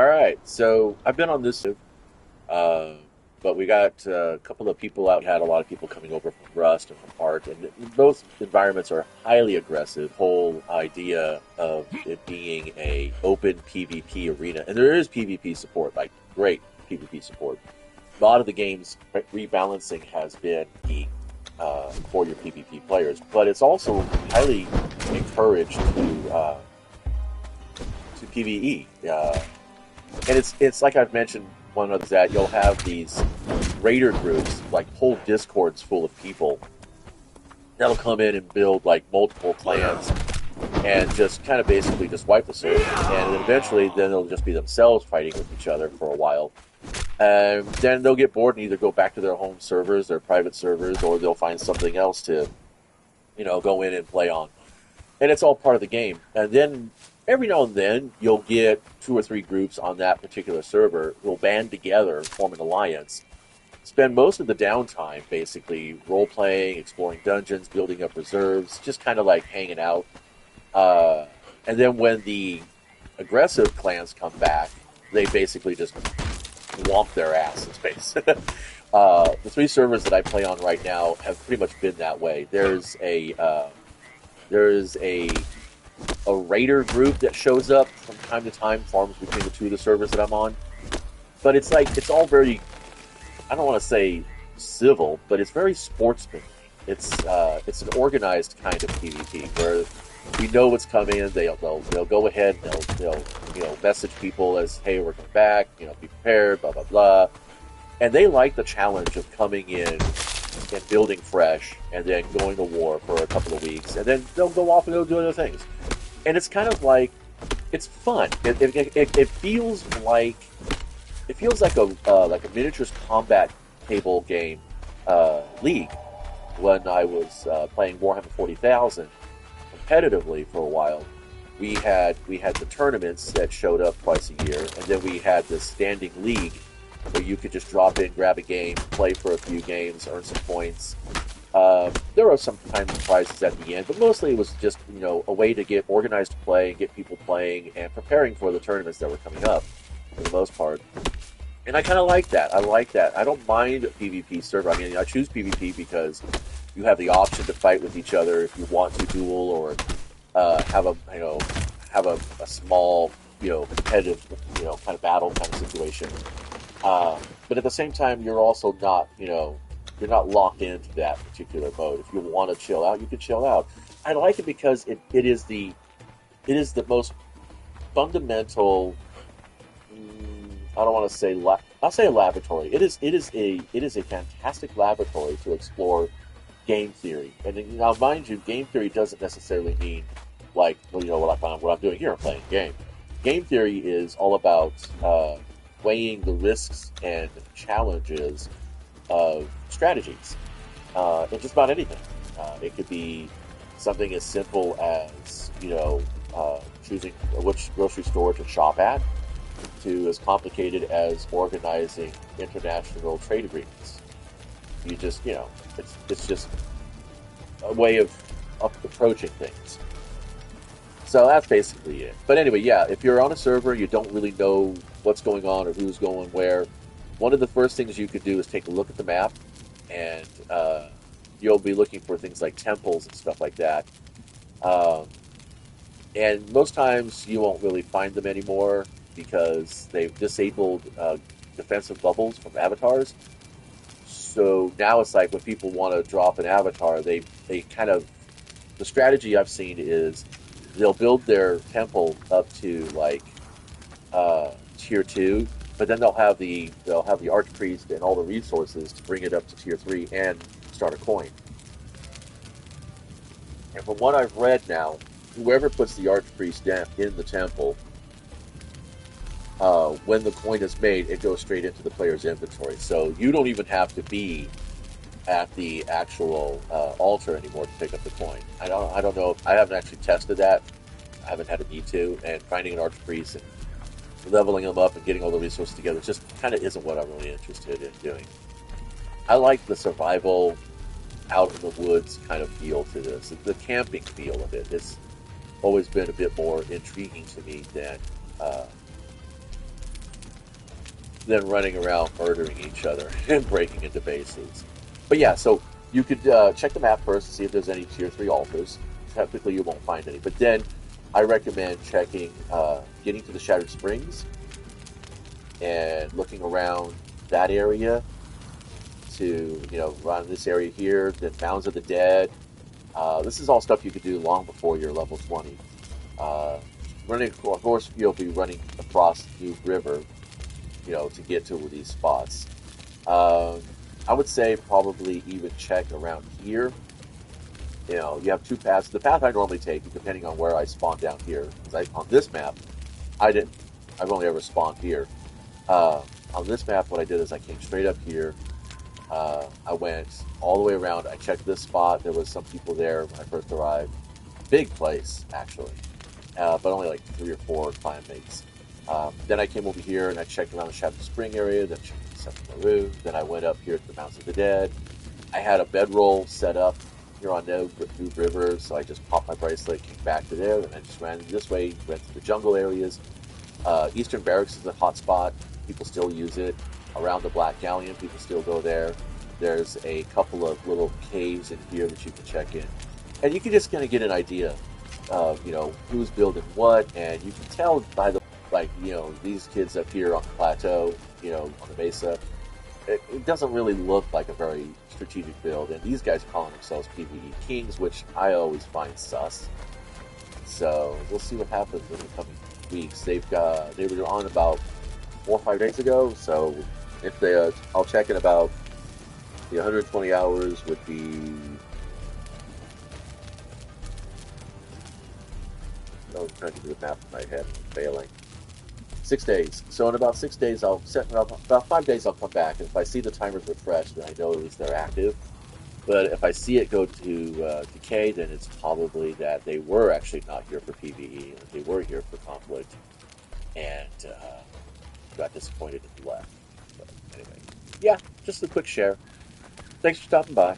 All right, so I've been on this, uh, but we got a couple of people out. Had a lot of people coming over from Rust and from Ark, and both environments are highly aggressive. Whole idea of it being a open PvP arena, and there is PvP support, like great PvP support. A lot of the games rebalancing has been key for your PvP players, but it's also highly encouraged to PvE. And it's like I've mentioned one of that you'll have these raider groups, like whole discords full of people that'll come in and build like multiple clans and just kind of basically just wipe the server. And then eventually, then they'll just be themselves fighting with each other for a while. Then they'll get bored and either go back to their home servers, their private servers, or they'll find something else to, go in and play on. And it's all part of the game. And then every now and then you'll get two or three groups on that particular server who will band together, form an alliance, spend most of the downtime basically role playing, exploring dungeons, building up reserves, just kind of like hanging out. And then when the aggressive clans come back, they basically just womp their ass in space. The three servers that I play on right now have pretty much been that way. There is a raider group that shows up from time to time, farms between the two of the servers that I'm on. But it's all very, I don't want to say civil, but it's very sportsmanly. It's an organized kind of PvP where we know what's coming. They'll go ahead and they'll message people as, hey, we're coming back. Be prepared. Blah blah blah. And they like the challenge of coming in and building fresh, and then going to war for a couple of weeks, and then they'll go off and they'll do other things. And it's kind of like it's fun. It feels like a miniatures combat table game league. When I was playing Warhammer 40,000 competitively for a while, we had the tournaments that showed up twice a year, and then we had this standing league where you could just drop in, grab a game, play for a few games, earn some points. There were some kind of prizes at the end, but mostly it was just a way to get organized play and get people playing and preparing for the tournaments that were coming up for the most part. And I kind of like that. I like that. I don't mind a PvP server. I mean, I choose PvP because you have the option to fight with each other if you want to duel or have a small competitive kind of battle kind of situation. But at the same time, you're also not you're not locked into that particular mode. If you want to chill out, you can chill out. I like it because it is the most fundamental. I don't want to say I'll say a laboratory. It is a fantastic laboratory to explore game theory. And now, mind you, game theory doesn't necessarily mean like what I'm doing here. I'm playing a game. Game theory is all about weighing the risks and challenges of strategies in just about anything. It could be something as simple as choosing which grocery store to shop at, to as complicated as organizing international trade agreements. You just it's just a way of approaching things. So that's basically it. But anyway, yeah, if you're on a server, you don't really know what's going on or who's going where. One of the first things you could do is take a look at the map, and you'll be looking for things like temples and stuff like that. And most times you won't really find them anymore because they've disabled defensive bubbles from avatars. So now it's like when people want to drop an avatar, they kind of, the strategy I've seen is they'll build their temple up to like tier 2, but then they'll have the archpriest and all the resources to bring it up to tier 3 and start a coin. And from what I've read now, whoever puts the archpriest down in the temple, when the coin is made, it goes straight into the player's inventory. So you don't even have to be at the actual altar anymore to pick up the coin. I don't know. I haven't actually tested that. I haven't had a need to. And finding an archpriest and leveling them up and getting all the resources together just kind of isn't what I'm really interested in doing. I like the survival, out in the woods kind of feel to this. The camping feel of it has always been a bit more intriguing to me than than running around murdering each other and breaking into bases. But yeah, so you could check the map first to see if there's any tier 3 altars. Technically, you won't find any. But then I recommend checking, getting to the Shattered Springs and looking around that area to, around this area here, then Mounds of the Dead. This is all stuff you could do long before you're level 20. Of course, you'll be running across New River, to get to these spots. I would say probably even check around here. You have two paths. The path I normally take, depending on where I spawn down here, because on this map, I've only ever spawned here. On this map, what I did is I came straight up here. I went all the way around. I checked this spot. There was some people there when I first arrived. Big place, actually, but only like 3 or 4 clan mates. Then I came over here and I checked around the Shattered Spring area. Then checked the Central Maroon. Then I went up here to the Mountains of the Dead. I had a bedroll set up here on New River, so I just popped my bracelet, came back to there, and I just ran this way, went to the jungle areas. Eastern Barracks is a hot spot. People still use it. Around the Black Galleon, people still go there. There's a couple of little caves in here that you can check in. And you can just kind of get an idea of, who's building what, and you can tell by the, these kids up here on the plateau, on the mesa, it doesn't really look like a very strategic build. And these guys calling themselves PvE Kings, which I always find sus. So we'll see what happens in the coming weeks. They were on about 4 or 5 days ago, so if they, I'll check in about the 120 hours would be. I'm trying to do the math in my head, I'm failing. 6 days. So in about 6 days, about 5 days, I'll come back, and if I see the timers refreshed, then I know at least they're active. But if I see it go to decay, then it's probably that they were actually not here for PvE, and they were here for conflict, and got disappointed and left. But anyway, yeah, just a quick share. Thanks for stopping by.